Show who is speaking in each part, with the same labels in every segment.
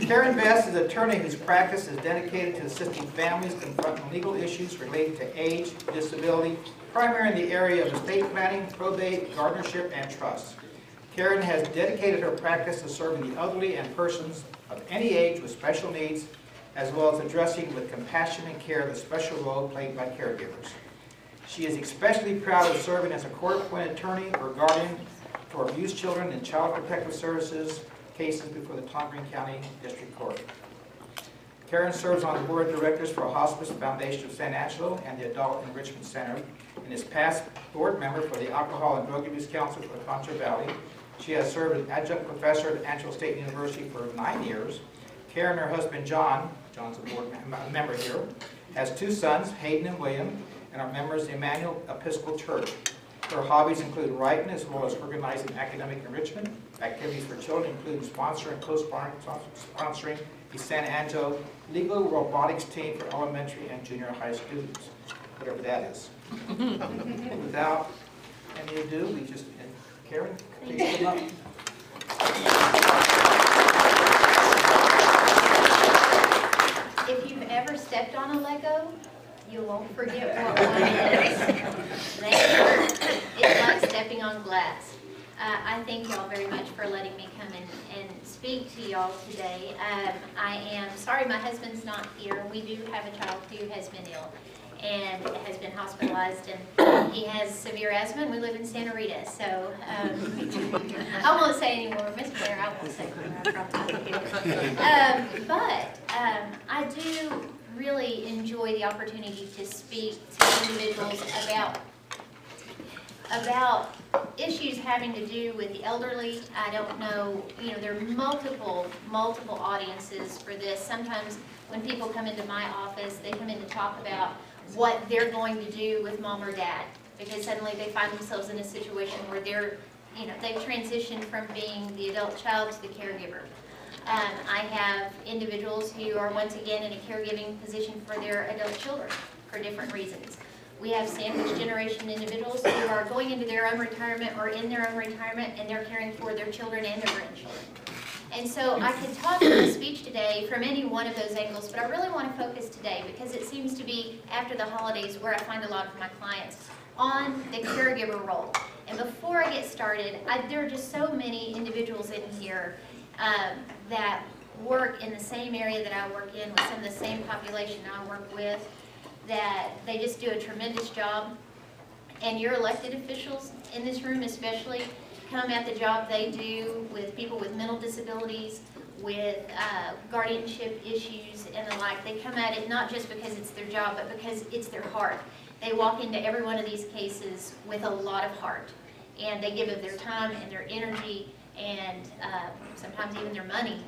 Speaker 1: Karen Best is an attorney whose practice is dedicated to assisting families confronting legal issues related to age, disability, primarily in the area of estate planning, probate, guardianship, and trust. Karen has dedicated her practice to serving the elderly and persons of any age with special needs, as well as addressing with compassion and care the special role played by caregivers. She is especially proud of serving as a court-appointed attorney or guardian for abused children in Child Protective Services cases before the Tom Green County District Court. Karen serves on the board of directors for Hospice Foundation of San Angelo and the Adult Enrichment Center, and is past board member for the Alcohol and Drug Abuse Council for Contra Valley. She has served as adjunct professor at Angelo State University for 9 years. Karen and her husband John's a board member here, has 2 sons, Hayden and William, and are members of the Emmanuel Episcopal Church. Her hobbies include writing as well as organizing academic enrichment. Activities for children include sponsoring and co-sponsoring the San Angelo Legal Robotics Team for elementary and junior high students, whatever that is. Without any ado, we just, Karen, please come up.
Speaker 2: If you've ever stepped on a Lego, you won't forget what one is. It's like stepping on glass. I thank y'all very much for letting me come and speak to y'all today. I am sorry my husband's not here. We do have a child who has been ill and has been hospitalized, and he has severe asthma, and we live in Santa Rita, so I won't say anymore. Miss Blair, I won't say anymore. But I do really enjoy the opportunity to speak to individuals about issues having to do with the elderly. I don't know, there are multiple audiences for this. Sometimes when people come into my office, they come in to talk about what they're going to do with mom or dad, because suddenly they find themselves in a situation where they've transitioned from being the adult child to the caregiver. I have individuals who are once again in a caregiving position for their adult children for different reasons. We have sandwich generation individuals who are going into their own retirement or in their own retirement, and they're caring for their children and their grandchildren. And so I could talk in this speech today from any one of those angles, but I really want to focus today because it seems to be after the holidays where I find a lot of my clients on the caregiver role. And before I get started, there are just so many individuals in here that work in the same area that I work in with some of the same population I work with, that they just do a tremendous job. And your elected officials in this room especially come at the job they do with people with mental disabilities, with guardianship issues and the like. They come at it not just because it's their job, but because it's their heart. They walk into every one of these cases with a lot of heart, and they give of their time and their energy and sometimes even their money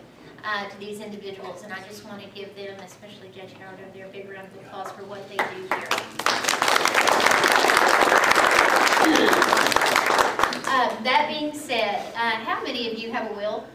Speaker 2: to these individuals. And I just want to give them, especially Judge Howard over there, a big round of applause for what they do here. That being said, how many of you have a will?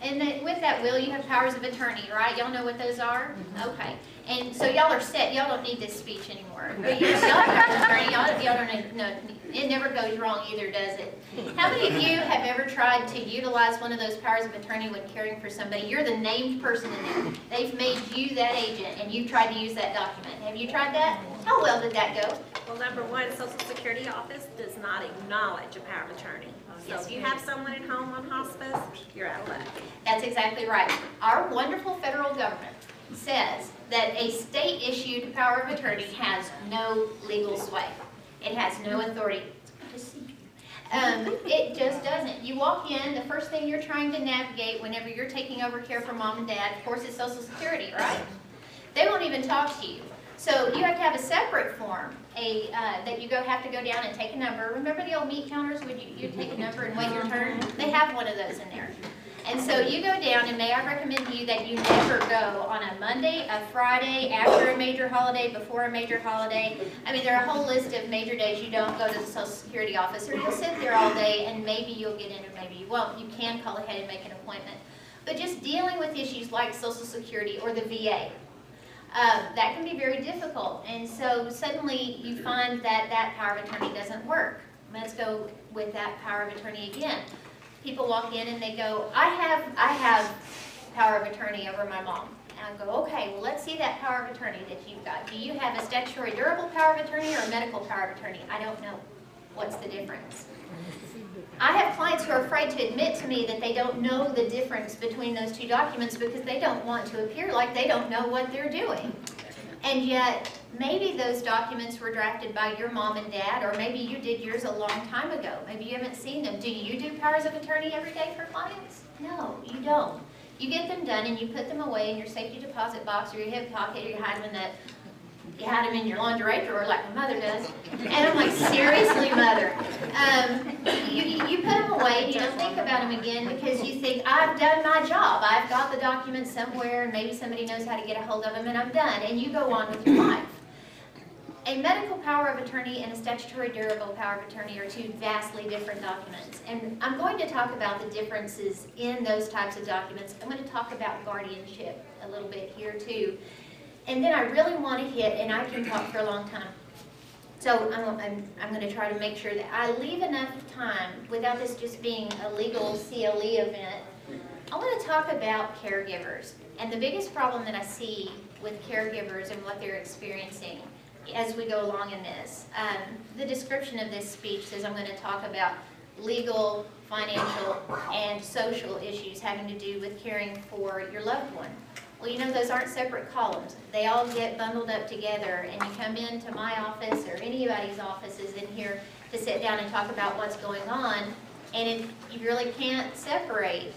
Speaker 2: And with that will, you have powers of attorney, right? Y'all know what those are? Okay. And so y'all are set. Y'all don't need this speech anymore. Y'all have an attorney. Y'all don't need, no, it never goes wrong either, does it? How many of you have ever tried to utilize one of those powers of attorney when caring for somebody? You're the named person in there. They've made you that agent, and you've tried to use that document. Have you tried that? How well did that go?
Speaker 3: Well, number one, Social Security office does not acknowledge a power of attorney. So if you have someone at home on hospice, you're out of luck.
Speaker 2: That's exactly right. Our wonderful federal government says that a state-issued power of attorney has no legal sway. It has no authority. It just doesn't. You walk in, the first thing you're trying to navigate whenever you're taking over care for mom and dad, of course, is Social Security, right? They won't even talk to you. So you have to have a separate form that you have to go down and take a number. Remember the old meat counters where you take a number and wait your turn? They have one of those in there. And so you go down, and may I recommend to you that you never go on a Monday, a Friday, after a major holiday, before a major holiday. I mean, there are a whole list of major days you don't go to the Social Security office, or you'll sit there all day and maybe you'll get in or maybe you won't. You can call ahead and make an appointment. But just dealing with issues like Social Security or the VA, that can be very difficult. And so suddenly you find that that power of attorney doesn't work. Let's go with that power of attorney again. people walk in and they go, I have power of attorney over my mom. And I go, okay, well, let's see that power of attorney that you've got. Do you have a statutory durable power of attorney or a medical power of attorney? I don't know. What's the difference? I have clients who are afraid to admit to me that they don't know the difference between those two documents because they don't want to appear like they don't know what they're doing. And yet, maybe those documents were drafted by your mom and dad, or maybe you did yours a long time ago. Maybe you haven't seen them. Do you do powers of attorney every day for clients? No, you don't. You get them done and you put them away in your safety deposit box or your hip pocket, or you hide them in your lingerie drawer like my mother does. And I'm like, seriously, mother? You put them away and you don't think about them again because you think, I've done my job. I've got the documents somewhere and maybe somebody knows how to get a hold of them and I'm done. And you go on with your life. A medical power of attorney and a statutory durable power of attorney are two vastly different documents. And I'm going to talk about the differences in those types of documents. I'm going to talk about guardianship a little bit here too. And then I really want to hit, and I can talk for a long time. So I'm going to try to make sure that I leave enough time without this just being a legal CLE event. I want to talk about caregivers and the biggest problem that I see with caregivers and what they're experiencing as we go along in this. The description of this speech says I'm going to talk about legal, financial, and social issues having to do with caring for your loved one. Well, you know, those aren't separate columns. They all get bundled up together, and you come into my office or anybody's offices in here to sit down and talk about what's going on, and you really can't separate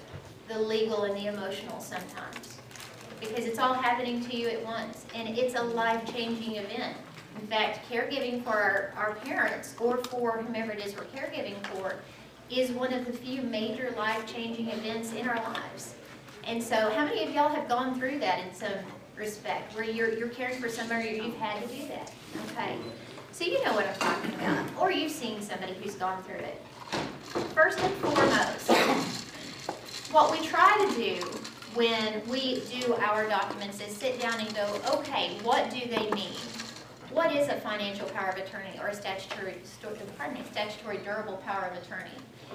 Speaker 2: the legal and the emotional sometimes because it's all happening to you at once, and it's a life-changing event. In fact, caregiving for our parents or for whomever it is we're caregiving for is one of the few major life-changing events in our lives. And so how many of y'all have gone through that in some respect, where you're caring for somebody or you've had to do that? Okay. So you know what I'm talking about, or you've seen somebody who's gone through it. First and foremost, what we try to do when we do our documents is sit down and go, okay, what do they mean? What is a financial power of attorney or a statutory durable power of attorney?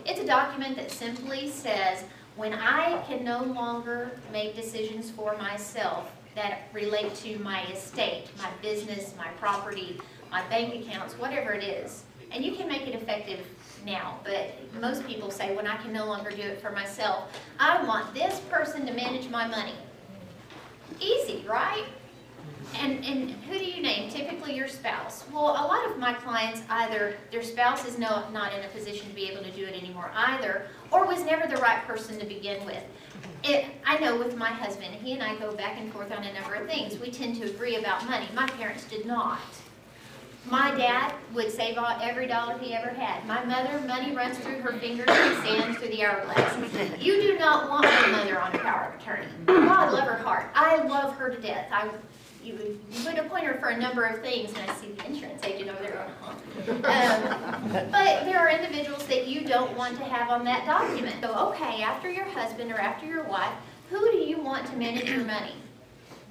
Speaker 2: It's a document that simply says, when I can no longer make decisions for myself that relate to my estate, my business, my property, my bank accounts, whatever it is, and you can make it effective now, but most people say, when I can no longer do it for myself, I want this person to manage my money. Easy, right? And who do you name? Typically your spouse. Well, a lot of my clients, either their spouse is not in a position to be able to do it anymore either, or was never the right person to begin with. I know with my husband, he and I go back and forth on a number of things. We tend to agree about money. My parents did not. My dad would save every dollar he ever had. My mother, money runs through her fingers and sands through the hourglass. You do not want my mother on a power of attorney. God love her heart. I love her to death. You would appoint her for a number of things, and I see the insurance agent over there on the phone. But there are individuals that you don't want to have on that document. So, okay, after your husband or after your wife, who do you want to manage your money?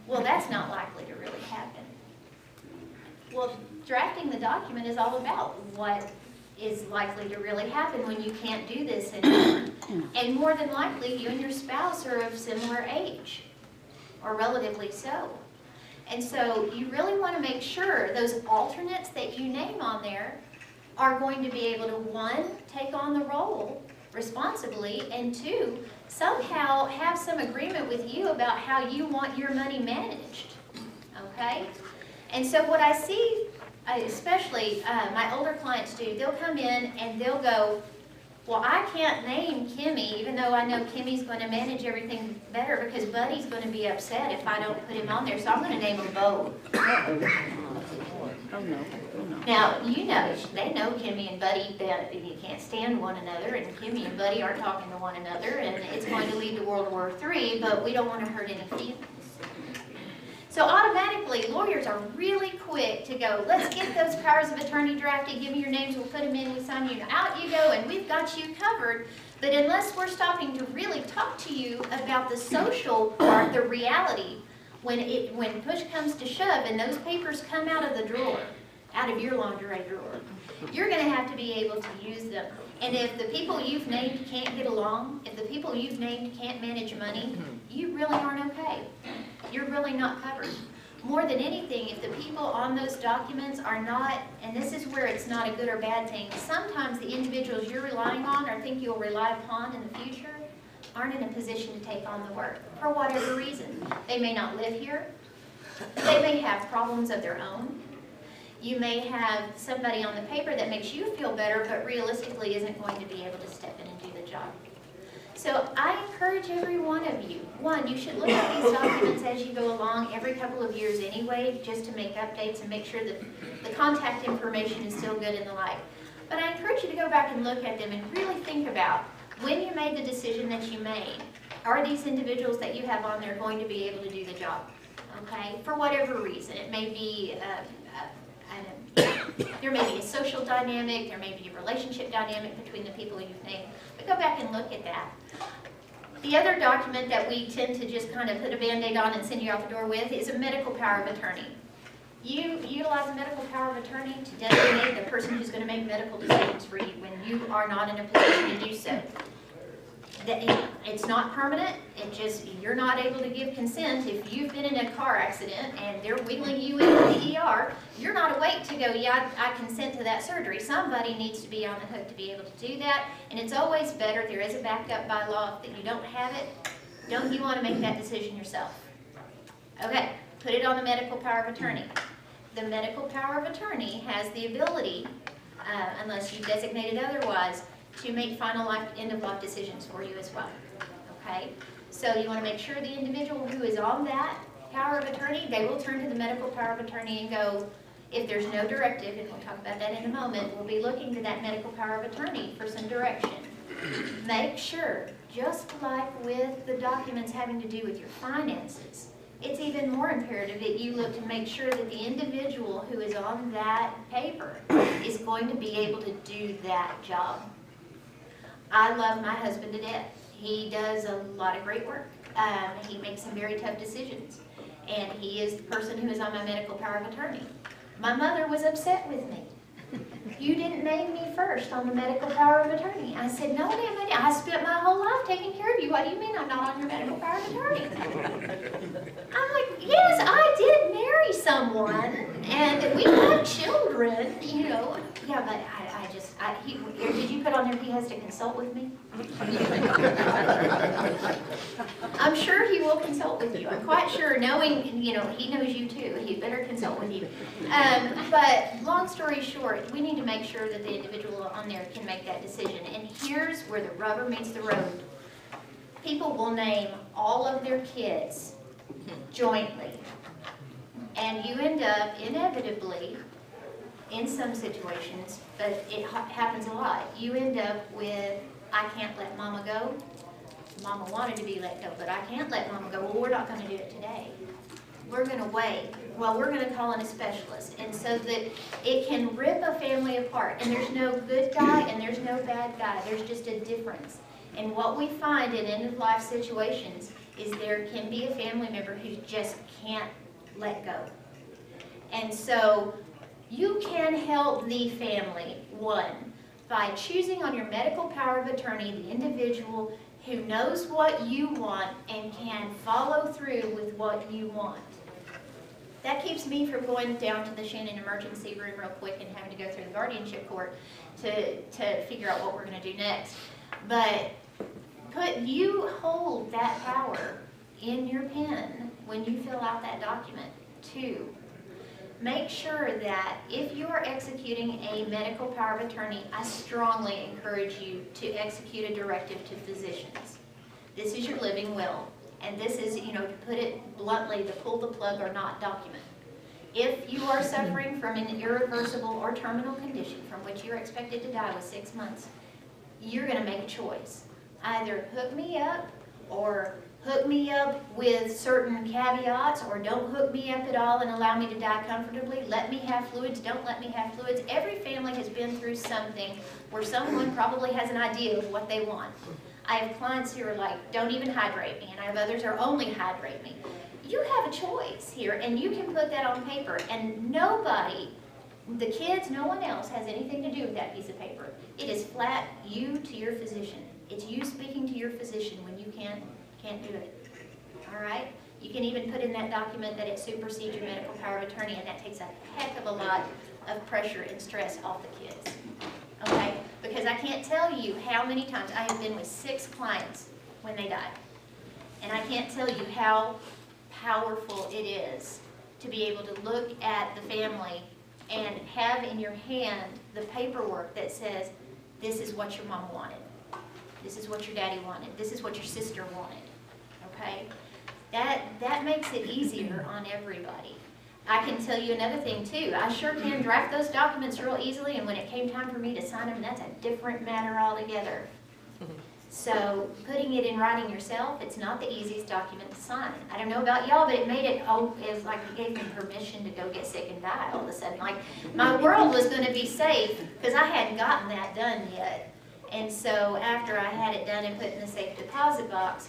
Speaker 2: Well, that's not likely to really happen. Well, drafting the document is all about what is likely to really happen when you can't do this anymore. And more than likely, you and your spouse are of similar age, or relatively so. And so you really want to make sure those alternates that you name on there are going to be able to, one, take on the role responsibly, and two, somehow have some agreement with you about how you want your money managed. Okay? And so what I see, especially my older clients do, they'll come in and they'll go, well, I can't name Kimmy, even though I know Kimmy's going to manage everything better because Buddy's going to be upset if I don't put him on there, so I'm going to name them both.
Speaker 4: Oh, no.
Speaker 2: Now, you know, they know Kimmy and Buddy that you can't stand one another, and Kimmy and Buddy aren't talking to one another, and it's going to lead to World War III, but we don't want to hurt any feelings. So automatically, lawyers are really quick to go, let's get those powers of attorney drafted, give me your names, we'll put them in, we sign you, out you go, and we've got you covered. But unless we're stopping to really talk to you about the social part, the reality, when push comes to shove and those papers come out of the drawer, out of your lingerie drawer. You're going to have to be able to use them. And if the people you've named can't get along, if the people you've named can't manage money, you really aren't okay. You're really not covered. More than anything, if the people on those documents are not, and this is where it's not a good or bad thing, sometimes the individuals you're relying on or think you'll rely upon in the future aren't in a position to take on the work for whatever reason. They may not live here. They may have problems of their own. You may have somebody on the paper that makes you feel better, but realistically isn't going to be able to step in and do the job. So I encourage every one of you, one, you should look at these documents as you go along every couple of years anyway, just to make updates and make sure that the contact information is still good and the like. But I encourage you to go back and look at them and really think about when you made the decision that you made, are these individuals that you have on there going to be able to do the job? Okay, for whatever reason. It may be, there may be a social dynamic, there may be a relationship dynamic between the people you've named, but go back and look at that. The other document that we tend to just kind of put a Band-Aid on and send you out the door with is a medical power of attorney. You utilize a medical power of attorney to designate the person who's going to make medical decisions for you when you are not in a position to do so. It's not permanent, it just, you're not able to give consent. If you've been in a car accident and they're wheeling you into the ER, you're not awake to go, yeah, I consent to that surgery. Somebody needs to be on the hook to be able to do that, and it's always better, there is a backup by law, that you don't have it, don't you want to make that decision yourself? Okay, put it on the medical power of attorney. The medical power of attorney has the ability, unless you designate it otherwise, to make final end-of-life decisions for you as well, okay? So you want to make sure the individual who is on that power of attorney, they will turn to the medical power of attorney and go, if there's no directive, and we'll talk about that in a moment, we'll be looking to that medical power of attorney for some direction. Make sure, just like with the documents having to do with your finances, it's even more imperative that you look to make sure that the individual who is on that paper is going to be able to do that job. I love my husband to death. He does a lot of great work. He makes some very tough decisions. And he is the person who is on my medical power of attorney. My mother was upset with me. You didn't name me first on the medical power of attorney. I said, no, ma'am, I spent my whole life taking care of you. What do you mean I'm not on your medical power of attorney? I'm like, yes, I did marry someone, and we have children, you know. Yeah, but did you put on there he has to consult with me? I'm sure he will consult with you. I'm quite sure, knowing, you know, he knows you too. He better consult with you. But long story short, we need to make sure that the individual on there can make that decision. And here's where the rubber meets the road. People will name all of their kids jointly. And you end up, inevitably, in some situations, but it happens a lot, you end up with, I can't let mama go. Mama wanted to be let go, but I can't let mama go. Well, we're not going to do it today. We're going to wait. Well, we're going to call in a specialist. And so that it can rip a family apart. And there's no good guy and there's no bad guy. There's just a difference. And what we find in end-of-life situations is there can be a family member who just can't let go. And so you can help the family, one, by choosing on your medical power of attorney the individual who knows what you want and can follow through with what you want. That keeps me from going down to the Shannon emergency room real quick and having to go through the guardianship court to figure out what we're going to do next. But you hold that power in your pen when you fill out that document. Two, make sure that if you are executing a medical power of attorney, I strongly encourage you to execute a directive to physicians. This is your living will. And this is, you know, to put it bluntly, the pull the plug or not document. If you are suffering from an irreversible or terminal condition from which you're expected to die with 6 months, you're going to make a choice. Either hook me up or hook me up with certain caveats, or don't hook me up at all and allow me to die comfortably. Let me have fluids, don't let me have fluids. Every family has been through something where someone probably has an idea of what they want. I have clients who are like, don't even hydrate me, and I have others who are only hydrate me. You have a choice here, and you can put that on paper, and nobody The kids, no one else has anything to do with that piece of paper. It is flat you to your physician. It's you speaking to your physician when you can't do it. All right? You can even put in that document that it supersedes your medical power of attorney, and that takes a heck of a lot of pressure and stress off the kids. Okay? Because I can't tell you how many times I have been with 6 clients when they died. And I can't tell you how powerful it is to be able to look at the family and have in your hand the paperwork that says, this is what your mom wanted. This is what your daddy wanted. This is what your sister wanted. Okay? That makes it easier on everybody. I can tell you another thing too. I sure can draft those documents real easily, and when it came time for me to sign them, that's a different matter altogether. So putting it in writing yourself, it's not the easiest document to sign. I don't know about y'all, but it made it, it was like it gave me permission to go get sick and die all of a sudden. Like my world was going to be safe because I hadn't gotten that done yet. And so after I had it done and put in the safe deposit box,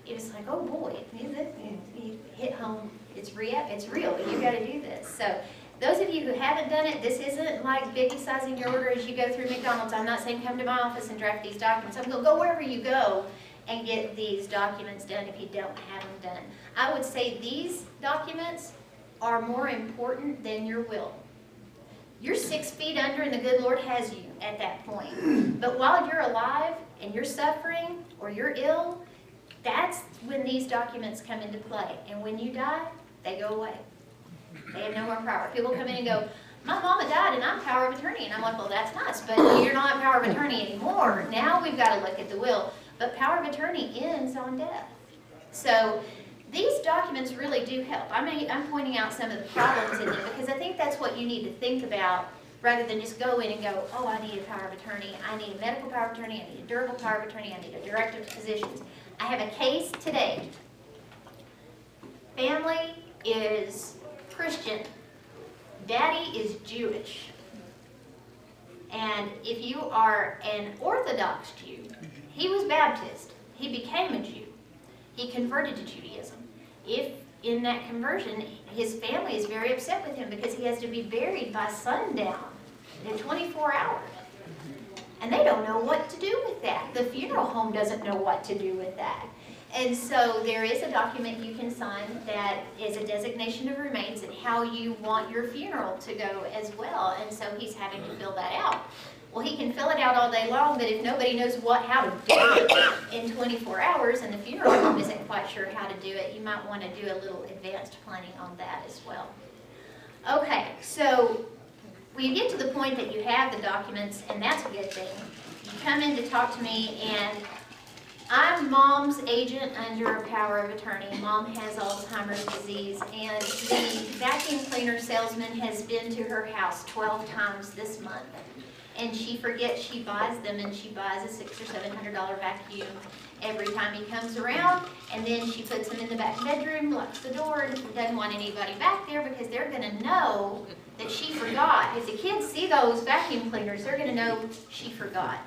Speaker 2: it was like, oh boy, you hit home. It's real. You got to do this. So those of you who haven't done it, this isn't like biggie sizing your order as you go through McDonald's. I'm not saying come to my office and draft these documents. I'm going to go wherever you go and get these documents done if you don't have them done. I would say these documents are more important than your will. You're 6 feet under and the good Lord has you at that point. But while you're alive and you're suffering or you're ill, that's when these documents come into play. And when you die, they go away. They have no more power. People come in and go, my mama died and I'm power of attorney. And I'm like, well, that's nice, but you're not power of attorney anymore. Now we've got to look at the will. But power of attorney ends on death. So these documents really do help. I'm pointing out some of the problems in them because I think that's what you need to think about rather than just go in and go, oh, I need a power of attorney. I need a medical power of attorney. I need a durable power of attorney. I need a director of physicians. I have a case today. Family is Christian. Daddy is Jewish. And if you are an Orthodox Jew, he was Baptist. He became a Jew. He converted to Judaism. If in that conversion, his family is very upset with him because he has to be buried by sundown in 24 hours. And they don't know what to do with that. The funeral home doesn't know what to do with that. And so there is a document you can sign that is a designation of remains and how you want your funeral to go as well. And so he's having to fill that out. Well, he can fill it out all day long, but if nobody knows how to do it in 24 hours and the funeral home isn't quite sure how to do it, you might want to do a little advanced planning on that as well. Okay, so we get to the point that you have the documents, and that's a good thing. You come in to talk to me, and I'm Mom's agent under a power of attorney. Mom has Alzheimer's disease, and the vacuum cleaner salesman has been to her house 12 times this month. And she forgets she buys them, and she buys a $600 or $700 vacuum every time he comes around, and then she puts them in the back bedroom, locks the door, and doesn't want anybody back there because they're going to know that she forgot. If the kids see those vacuum cleaners, they're going to know she forgot.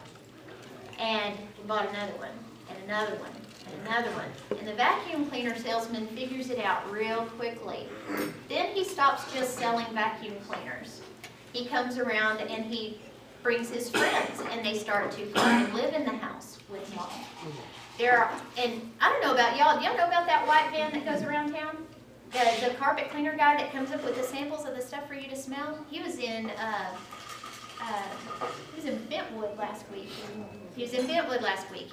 Speaker 2: And we bought another one, and another one, and another one. And the vacuum cleaner salesman figures it out real quickly. Then he stops just selling vacuum cleaners. He comes around and he brings his friends, and they start to come and live in the house with Mom. And I don't know about y'all. Do y'all know about that white van that goes around town? The carpet cleaner guy that comes up with the samples of the stuff for you to smell? He was in Bentwood last week.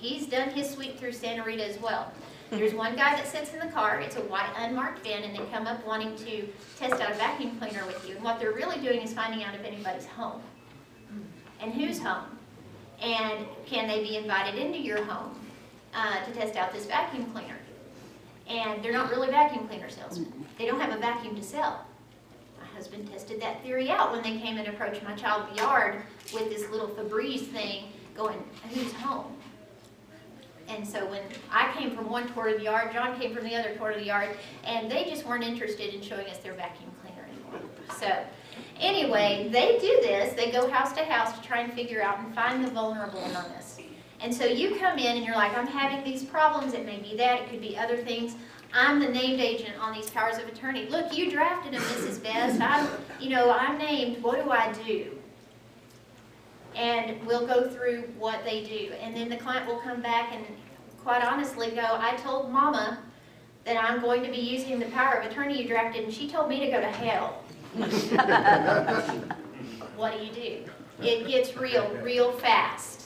Speaker 2: He's done his sweep through Santa Rita as well. There's one guy that sits in the car. It's a white unmarked van, and they come up wanting to test out a vacuum cleaner with you. And what they're really doing is finding out if anybody's home. And who's home? And can they be invited into your home to test out this vacuum cleaner? And they're not really vacuum cleaner salesmen. They don't have a vacuum to sell. My husband tested that theory out when they came and approached my child's yard with this little Febreze thing going, who's home? And so when I came from one tour of the yard, John came from the other tour of the yard, and they just weren't interested in showing us their vacuum cleaner anymore. So anyway, they do this. They go house to house to try and figure out and find the vulnerable among us. And so you come in and you're like, I'm having these problems. It may be that. It could be other things. I'm the named agent on these powers of attorney. Look, you drafted them, Mrs. Best. I'm named. What do I do? And we'll go through what they do. And then the client will come back and quite honestly go, I told Mama that I'm going to be using the power of attorney you drafted, and she told me to go to hell. What do? It gets real fast.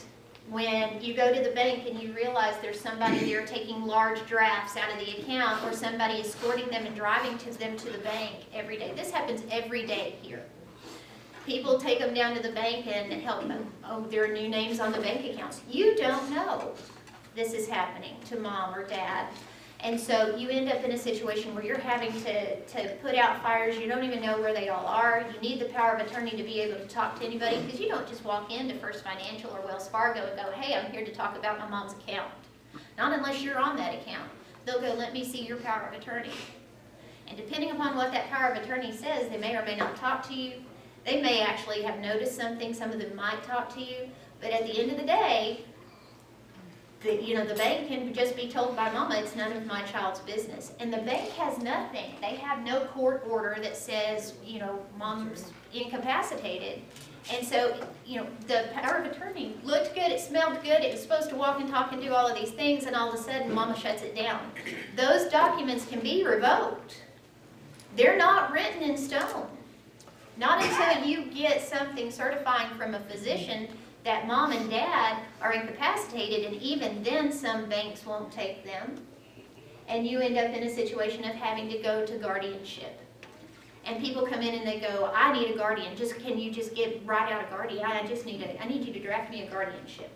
Speaker 2: When you go to the bank and you realize there's somebody there taking large drafts out of the account, or somebody escorting them and driving them to the bank every day. This happens every day here. People take them down to the bank and help them. Oh, there are new names on the bank accounts. You don't know this is happening to Mom or Dad. And so you end up in a situation where you're having to put out fires. You don't even know where they all are. You need the power of attorney to be able to talk to anybody, because you don't just walk into First Financial or Wells Fargo and go, hey, I'm here to talk about my mom's account. Not unless you're on that account. They'll go, let me see your power of attorney. And depending upon what that power of attorney says, they may or may not talk to you. They may actually have noticed something. Some of them might talk to you. But at the end of the day, the bank can just be told by Mama, it's none of my child's business. And the bank has nothing. They have no court order that says, Mom's incapacitated. And so, the power of attorney looked good, it smelled good, it was supposed to walk and talk and do all of these things, and all of a sudden Mama shuts it down. Those documents can be revoked. They're not written in stone. Not until you get something certifying from a physician that Mom and Dad are incapacitated, and even then some banks won't take them. And you end up in a situation of having to go to guardianship. And people come in and they go, I need a guardian. Can you just write out a guardian? I need you to draft me a guardianship.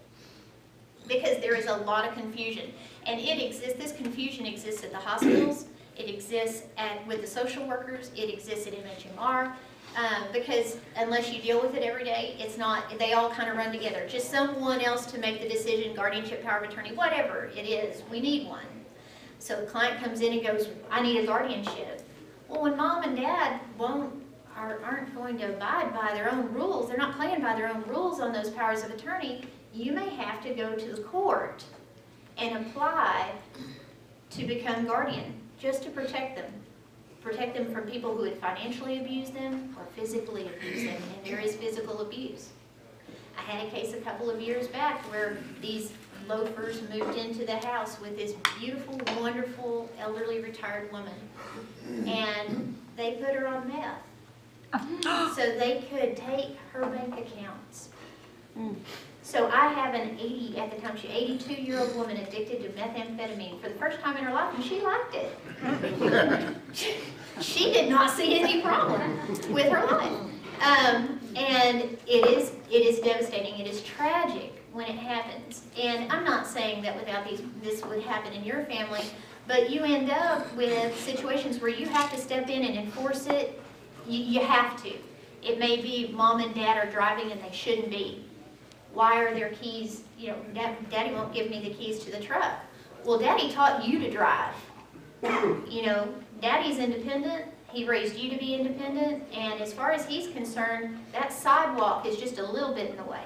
Speaker 2: Because there is a lot of confusion. And this confusion exists at the hospitals, it exists with the social workers, it exists at MHMR. Because unless you deal with it every day, they all kind of run together. Just someone else to make the decision, guardianship, power of attorney, whatever it is, we need one. So the client comes in and goes, I need a guardianship. Well, when Mom and Dad aren't going to abide by their own rules, they're not playing by their own rules on those powers of attorney, you may have to go to the court and apply to become guardian, just to protect them. Protect them from people who would financially abuse them or physically abuse them, and there is physical abuse. I had a case a couple of years back where these loafers moved into the house with this beautiful, wonderful, elderly retired woman, and they put her on meth so they could take her bank accounts. So I have an 82-year-old woman addicted to methamphetamine for the first time in her life, and she liked it. She did not see any problem with her life. And it is devastating. It is tragic when it happens. And I'm not saying that without this would happen in your family, but you end up with situations where you have to step in and enforce it. You have to. It may be Mom and Dad are driving and they shouldn't be. Why are their keys, Daddy won't give me the keys to the truck. Well, Daddy taught you to drive. Daddy's independent. He raised you to be independent. And as far as he's concerned, that sidewalk is just a little bit in the way.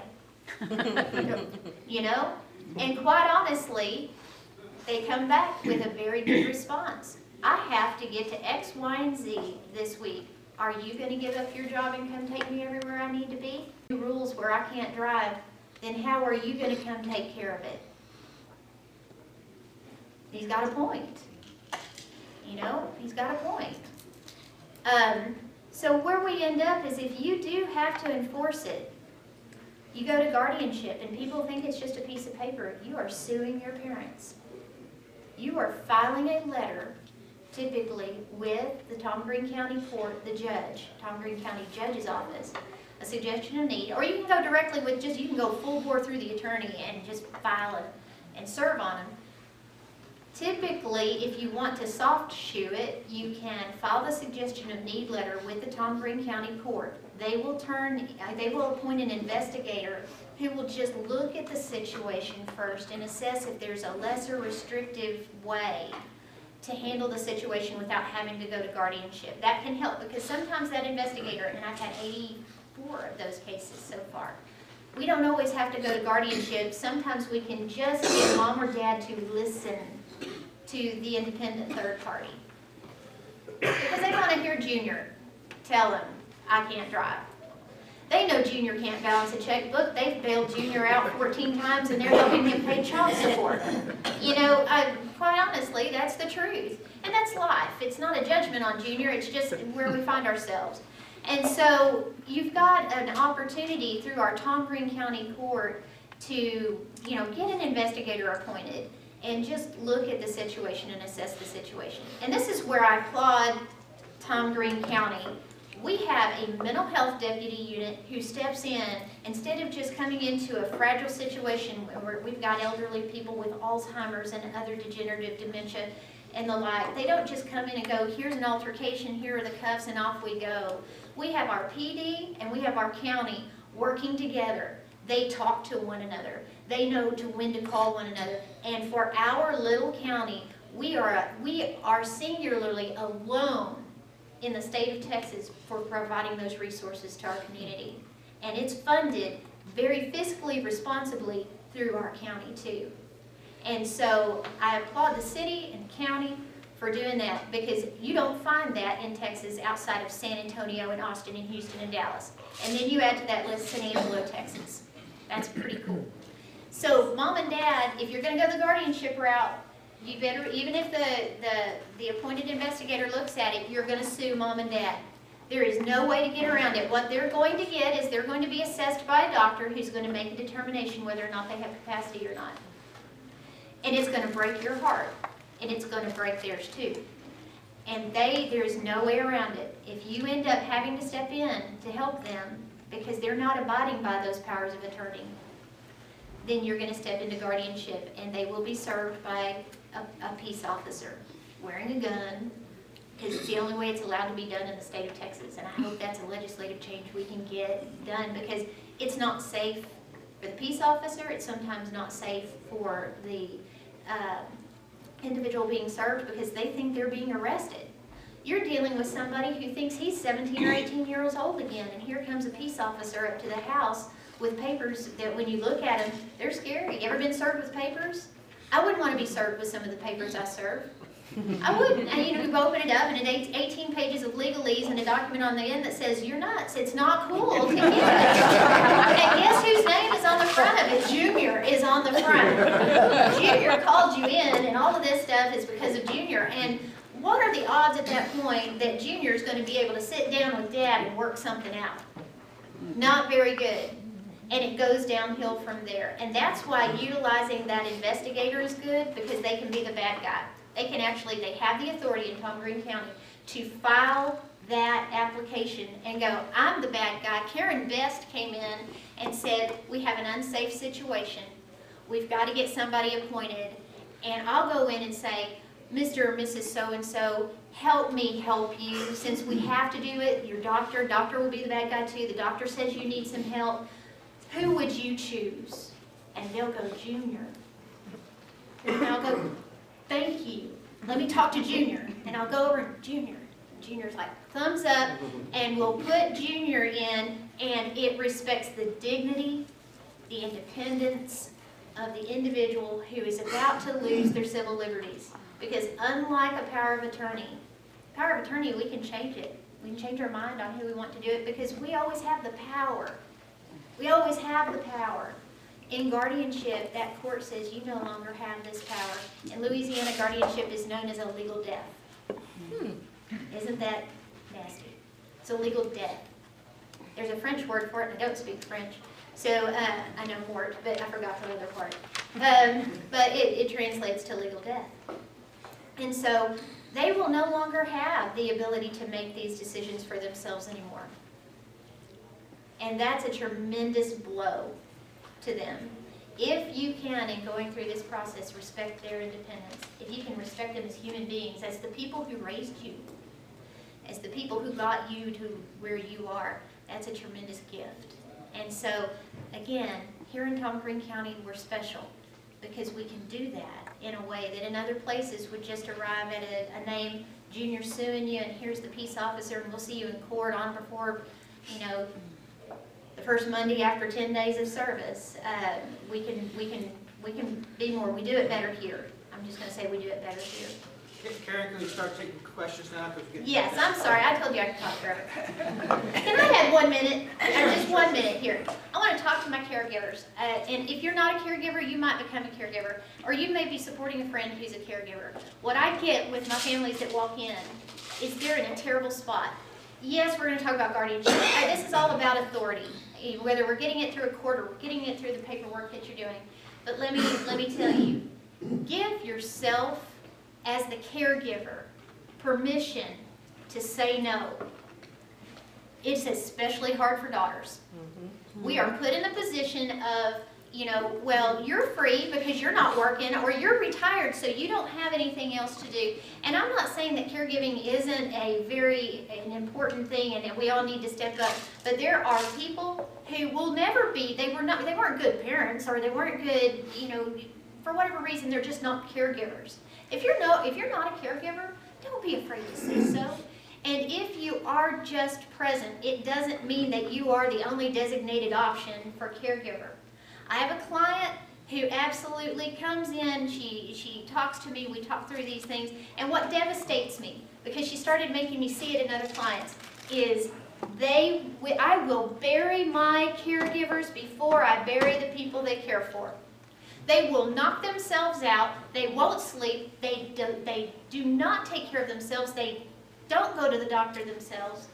Speaker 2: And quite honestly, they come back with a very good response. I have to get to X, Y, and Z this week. Are you going to give up your job and come take me everywhere I need to be? Rules where I can't drive, then how are you going to come take care of it? He's got a point. He's got a point. So where we end up is if you do have to enforce it, you go to guardianship and people think it's just a piece of paper. You are suing your parents. You are filing a letter, typically with the Tom Green County Court, the judge, Tom Green County Judge's Office, a suggestion of need, or you can go directly with you can go full bore through the attorney and just file it and serve on them. Typically, if you want to soft shoe it, you can file the suggestion of need letter with the Tom Green County Court. They will appoint an investigator who will just look at the situation first and assess if there's a lesser restrictive way to handle the situation without having to go to guardianship. That can help because sometimes that investigator, and I've had 84 of those cases so far, we don't always have to go to guardianship. Sometimes we can just get Mom or Dad to listen to the independent third party. Because they don't want to hear Junior tell them, I can't drive. They know Junior can't balance a checkbook. They've bailed Junior out 14 times and they're helping him pay child support. You know, quite honestly, that's the truth. And that's life. It's not a judgment on Junior, it's just where we find ourselves. And so you've got an opportunity through our Tom Green County Court to, you know, get an investigator appointed and just look at the situation and assess the situation. And this is where I applaud Tom Green County. We have a mental health deputy unit who steps in, instead of just coming into a fragile situation where we've got elderly people with Alzheimer's and other degenerative dementia and the like. They don't just come in and go, here's an altercation, here are the cuffs, and off we go. We have our PD and we have our county working together. They talk to one another. They know when to call one another. And for our little county, we are singularly alone in the state of Texas for providing those resources to our community. And it's funded very fiscally responsibly through our county too. And so I applaud the city and county for doing that, because you don't find that in Texas outside of San Antonio and Austin and Houston and Dallas. And then you add to that list San Angelo, Texas. That's pretty cool. So mom and dad, if you're going to go the guardianship route, you better, even if the appointed investigator looks at it, you're going to sue mom and dad. There is no way to get around it. What they're going to get is they're going to be assessed by a doctor who's going to make a determination whether or not they have capacity or not. And it's going to break your heart, and it's going to break theirs too. And there's no way around it. If you end up having to step in to help them because they're not abiding by those powers of attorney, then you're going to step into guardianship, and they will be served by a peace officer wearing a gun, because it's the only way it's allowed to be done in the state of Texas. And I hope that's a legislative change we can get done, because it's not safe for the peace officer. It's sometimes not safe for the individual being served, because they think they're being arrested. You're dealing with somebody who thinks he's 17 or 18 years old again, and here comes a peace officer up to the house with papers that when you look at them, they're scary. You ever been served with papers? I wouldn't want to be served with some of the papers I serve. I wouldn't. And, you know, you open it up and it's 18 pages of legalese and a document on the end that says, you're nuts. It's not cool to get it. And guess whose name is on the front of it? Junior is on the front. Junior called you in, and all of this stuff is because of Junior. And what are the odds at that point that Junior is going to be able to sit down with Dad and work something out? Not very good. And it goes downhill from there. And that's why utilizing that investigator is good, because they can be the bad guy. They can actually, they have the authority in Tom Green County to file that application and go, I'm the bad guy. Karen Best came in and said, we have an unsafe situation. We've got to get somebody appointed. And I'll go in and say, Mr. or Mrs. So-and-so, help me help you. Since we have to do it, your doctor will be the bad guy too. The doctor says you need some help. Who would you choose? And they'll go, Junior. And I'll go, thank you. Let me talk to Junior. And I'll go over and Junior. Junior's like, thumbs up, and we'll put Junior in, and it respects the dignity, the independence of the individual who is about to lose their civil liberties. Because unlike a power of attorney, we can change it. We can change our mind on who we want to do it, because we always have the power. We always have the power. In guardianship, that court says you no longer have this power. In Louisiana, guardianship is known as a legal death. Isn't that nasty? It's a legal death. There's a French word for it, and I don't speak French. So I know mort, but I forgot the other part. But it translates to legal death. And so they will no longer have the ability to make these decisions for themselves anymore. And that's a tremendous blow to them. If you can, in going through this process, respect their independence, if you can respect them as human beings, as the people who raised you, as the people who got you to where you are, that's a tremendous gift. And so, again, here in Tom Green County, we're special, because we can do that in a way that in other places would just arrive at a name, Junior suing you, and here's the peace officer, and we'll see you in court on before, you know, the first Monday after 10 days of service. We can be more. We do it better here. I'm just gonna say we do it better here.
Speaker 1: Karen, can we start taking questions now? 'Cause we're getting-
Speaker 2: Yes, I'm sorry, I told you I could talk forever. Can I have 1 minute, just 1 minute here? I want to talk to my caregivers, and if you're not a caregiver, you might become a caregiver, or you may be supporting a friend who's a caregiver. What I get with my families that walk in is they're in a terrible spot. Yes, we're going to talk about guardianship. This is all about authority, whether we're getting it through a court or we're getting it through the paperwork that you're doing. But let me tell you, give yourself as the caregiver permission to say no. It's especially hard for daughters. We are put in the position of, you know, well, you're free because you're not working, or you're retired so you don't have anything else to do. And I'm not saying that caregiving isn't an important thing and that we all need to step up, but there are people who will never be, they weren't good parents, or they weren't good, you know, for whatever reason, they're just not caregivers. If you're not a caregiver, don't be afraid to say so. And if you are just present, it doesn't mean that you are the only designated option for caregiver. I have a client who absolutely comes in, she talks to me, we talk through these things, and what devastates me, because she started making me see it in other clients, is I will bury my caregivers before I bury the people they care for. They will knock themselves out, they won't sleep, they do not take care of themselves, they don't go to the doctor themselves.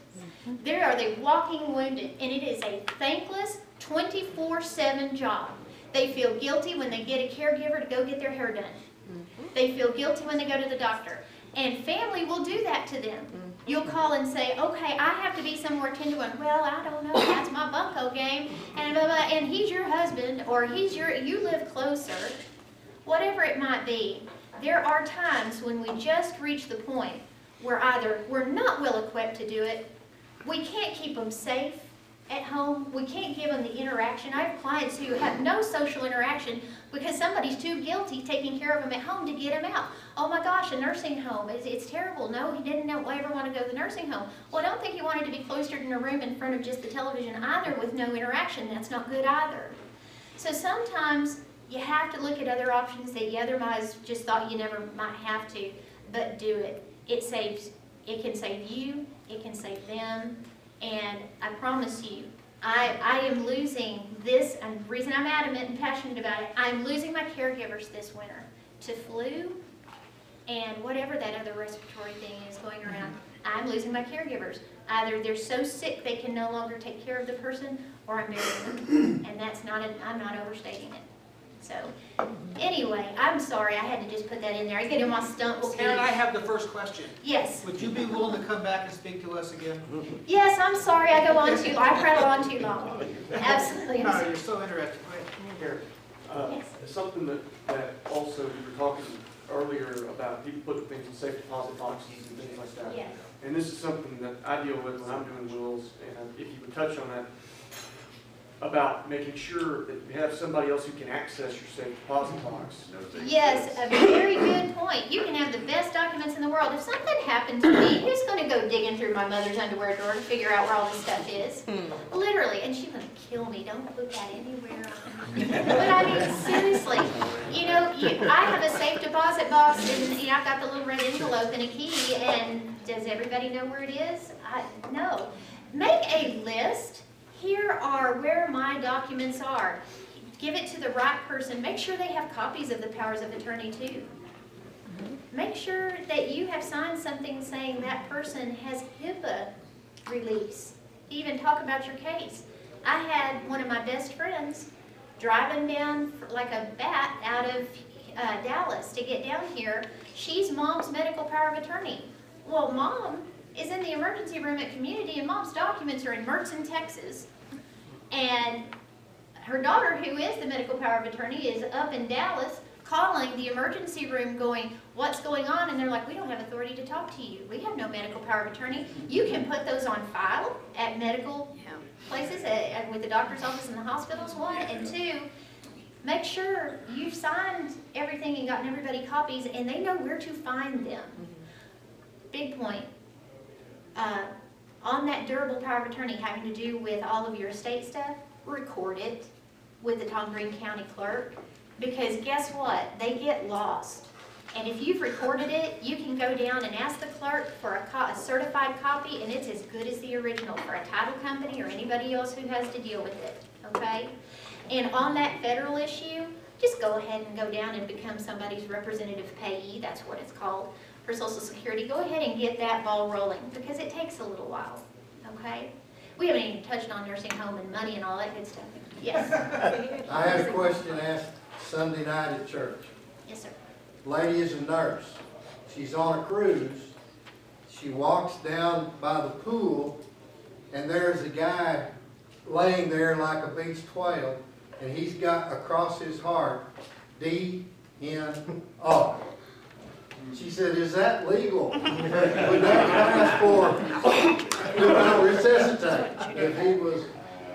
Speaker 2: They are the walking wounded, and it is a thankless 24/7 job. They feel guilty when they get a caregiver to go get their hair done. They feel guilty when they go to the doctor. And family will do that to them. You'll call and say, okay, I have to be somewhere 10 to 1. Well, I don't know, that's my bunco game, and blah, blah, and he's your husband, or you live closer. Whatever it might be, there are times when we just reach the point where either we're not well equipped to do it, we can't keep them safe at home, we can't give them the interaction. I have clients who have no social interaction because somebody's too guilty taking care of them at home to get them out. Oh my gosh, a nursing home, it's terrible. No, he didn't ever want to go to the nursing home. Well, I don't think he wanted to be cloistered in a room in front of just the television either with no interaction. That's not good either. So sometimes you have to look at other options that you otherwise just thought you never might have to, but do it. It can save you, it can save them, and I promise you, I am losing this, and the reason I'm adamant and passionate about it, I'm losing my caregivers this winter to flu and whatever that other respiratory thing is going around. I'm losing my caregivers. Either they're so sick they can no longer take care of the person, or I'm burying them, and I'm not overstating it. So, anyway, I'm sorry, I had to just put that in there. I get in my stump.
Speaker 1: Well, Karen, I have the first question.
Speaker 2: Yes.
Speaker 1: Would you be willing to come back and speak to us again?
Speaker 2: Yes, I'm sorry, I prattle on too long. Absolutely.
Speaker 1: No, you're so interested. Go ahead.
Speaker 4: Here,
Speaker 2: Yes.
Speaker 4: something that also you were talking earlier about people putting things in safe deposit boxes and things like that.
Speaker 2: Yes.
Speaker 4: And this is something that I deal with when I'm doing wills, and if you would touch on that, about making sure that you have somebody else who can access your safe deposit box.
Speaker 2: Yes, a very good point. You can have the best documents in the world. If something happened to me, who's going to go digging through my mother's underwear drawer to figure out where all this stuff is? Literally, and she's going to kill me. Don't put that anywhere. But I mean, seriously, you know, I have a safe deposit box, and I've got the little red envelope and a key, and does everybody know where it is? No. Make a list. Here are where my documents are. Give it to the right person. Make sure they have copies of the powers of attorney too. Make sure that you have signed something saying that person has HIPAA release. Even talk about your case. I had one of my best friends driving down like a bat out of Dallas to get down here. She's mom's medical power of attorney. Well, mom is in the emergency room at Community, and mom's documents are in Mertzen, Texas. And her daughter, who is the medical power of attorney, is up in Dallas calling the emergency room going, what's going on? And they're like, we don't have authority to talk to you. We have no medical power of attorney. You can put those on file at medical places, with the doctor's office and the hospitals, one. And two, make sure you've signed everything and gotten everybody copies, and they know where to find them. Big point. On that durable power of attorney having to do with all of your estate stuff, record it with the Tom Green County clerk, because guess what? They get lost. And if you've recorded it, you can go down and ask the clerk for a certified copy, and it's as good as the original for a title company or anybody else who has to deal with it, okay? And on that federal issue, just go ahead and go down and become somebody's representative payee, that's what it's called, for Social Security. Go ahead and get that ball rolling, because it takes a little while, okay? We haven't even touched on nursing home and money and all that good stuff. Yes,
Speaker 5: I had a question asked Sunday night at church.
Speaker 2: yes, sir.
Speaker 5: Lady is a nurse. She's on a cruise. She walks down by the pool, and there's a guy laying there like a beached whale, and he's got across his heart, D-N-R. She said, "Is that legal? Would that pass for, do not resuscitate if he was..."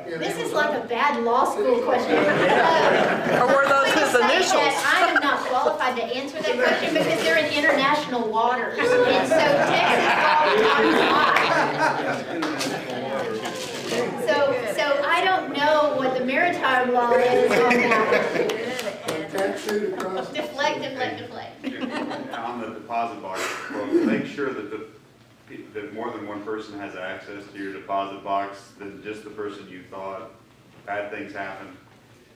Speaker 2: This is like a bad law school question.
Speaker 6: Or were those his initials?
Speaker 2: I am not qualified to answer that question because they're in international waters. And so Texas law applies. So I don't know what the maritime law is on that.
Speaker 5: Tattooed across.
Speaker 2: Deflect.
Speaker 7: On the deposit box, well, make sure that that more than one person has access to your deposit box than just the person you thought. Bad things happen.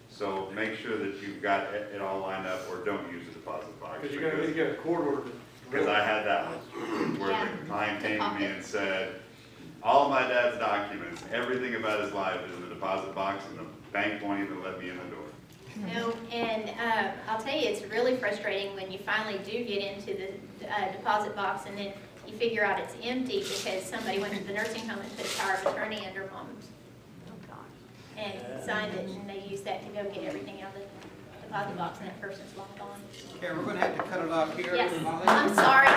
Speaker 7: So make sure that you've got it all lined up, or don't use the deposit box.
Speaker 4: Because you're gonna need to get a court order.
Speaker 7: Because I had that one, where the client came to me and said, all of my dad's documents, everything about his life is in the deposit box, and the bank won't even let me in the door.
Speaker 2: No, and I'll tell you, it's really frustrating when you finally do get into the deposit box and then you figure out it's empty because somebody went to the nursing home and put a power of attorney under mom's. And signed it, and they used that to go get everything out of the deposit box, and that person's long gone.
Speaker 1: Okay, we're going to have to cut it off here.
Speaker 2: Yes,
Speaker 1: Molly.
Speaker 2: I'm sorry.